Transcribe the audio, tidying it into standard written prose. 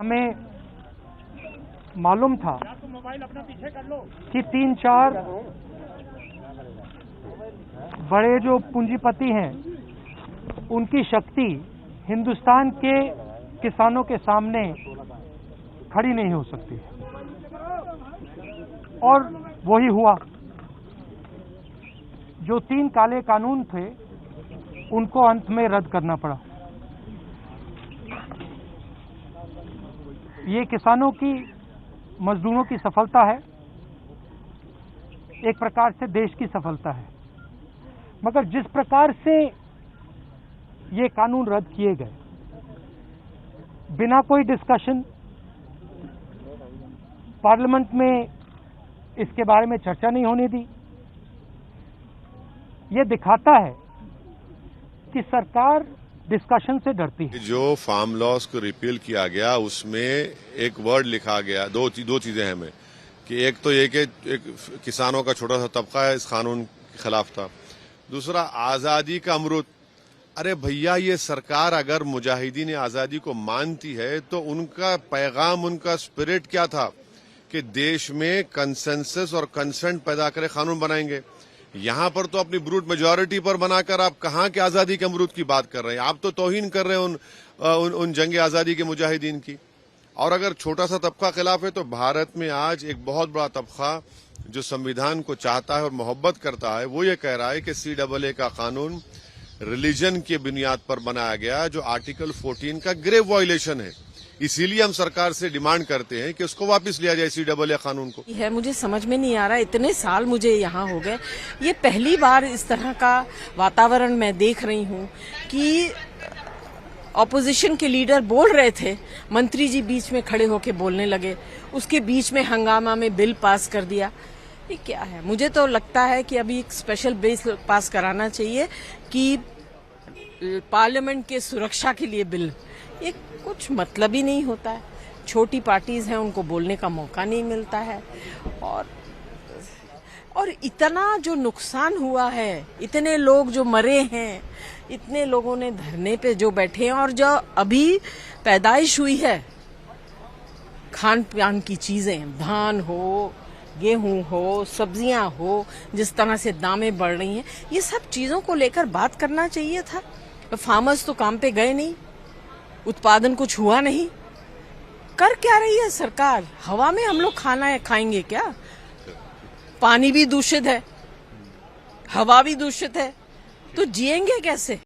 हमें मालूम था कि 3-4 बड़े जो पूंजीपति हैं उनकी शक्ति हिंदुस्तान के किसानों के सामने खड़ी नहीं हो सकती और वही हुआ। जो 3 काले कानून थे उनको अंत में रद्द करना पड़ा। ये किसानों की, मजदूरों की सफलता है, एक प्रकार से देश की सफलता है। मगर जिस प्रकार से ये कानून रद्द किए गए, बिना कोई डिस्कशन, पार्लियामेंट में इसके बारे में चर्चा नहीं होने दी, ये दिखाता है कि सरकार डिस्कशन से डरती है। जो फार्म लॉस को रिपील किया गया उसमें एक वर्ड लिखा गया, दो चीजें हैं में कि एक तो ये कि एक किसानों का छोटा सा तबका है इस कानून के खिलाफ था। दूसरा, आजादी का अमृत। अरे भैया, ये सरकार अगर मुजाहिदीन आजादी को मानती है तो उनका पैगाम, उनका स्पिरिट क्या था कि देश में कंसेंसस और कंसेंट पैदा करे कानून बनाएंगे। यहां पर तो अपनी ब्रूट मेजॉरिटी पर बनाकर आप कहां के आजादी के अमरूद की बात कर रहे हैं। आप तो तौहीन कर रहे हैं उन जंग आजादी के मुजाहिदीन की। और अगर छोटा सा तबका खिलाफ है तो भारत में आज एक बहुत बड़ा तबका जो संविधान को चाहता है और मोहब्बत करता है, वो ये कह रहा है कि CAA का कानून रिलीजन की बुनियाद पर बनाया गया, जो आर्टिकल 14 का ग्रेव वायलेशन है। इसीलिए हम सरकार से डिमांड करते हैं कि उसको वापस लिया जाए CAA कानून को। है, मुझे समझ में नहीं आ रहा, इतने साल मुझे यहाँ हो गए, ये पहली बार इस तरह का वातावरण मैं देख रही हूँ कि ऑपोजिशन के लीडर बोल रहे थे, मंत्री जी बीच में खड़े होके बोलने लगे, उसके बीच में हंगामा में बिल पास कर दिया। ये क्या है? मुझे तो लगता है कि अभी एक स्पेशल बिल पास कराना चाहिए कि पार्लियामेंट के सुरक्षा के लिए बिल। ये कुछ मतलब ही नहीं होता है। छोटी पार्टीज हैं, उनको बोलने का मौका नहीं मिलता है। और इतना जो नुकसान हुआ है, इतने लोग जो मरे हैं, इतने लोगों ने धरने पे जो बैठे हैं, और जो अभी पैदाइश हुई है खान पान की चीजें, धान हो, गेहूं हो, सब्जियां हो, जिस तरह से दामें बढ़ रही हैं, ये सब चीजों को लेकर बात करना चाहिए था। फार्मर्स तो काम पे गए नहीं, उत्पादन कुछ हुआ नहीं। कर क्या रही है सरकार? हवा में हम लोग खाना खाएंगे क्या? पानी भी दूषित है, हवा भी दूषित है, तो जिएंगे कैसे?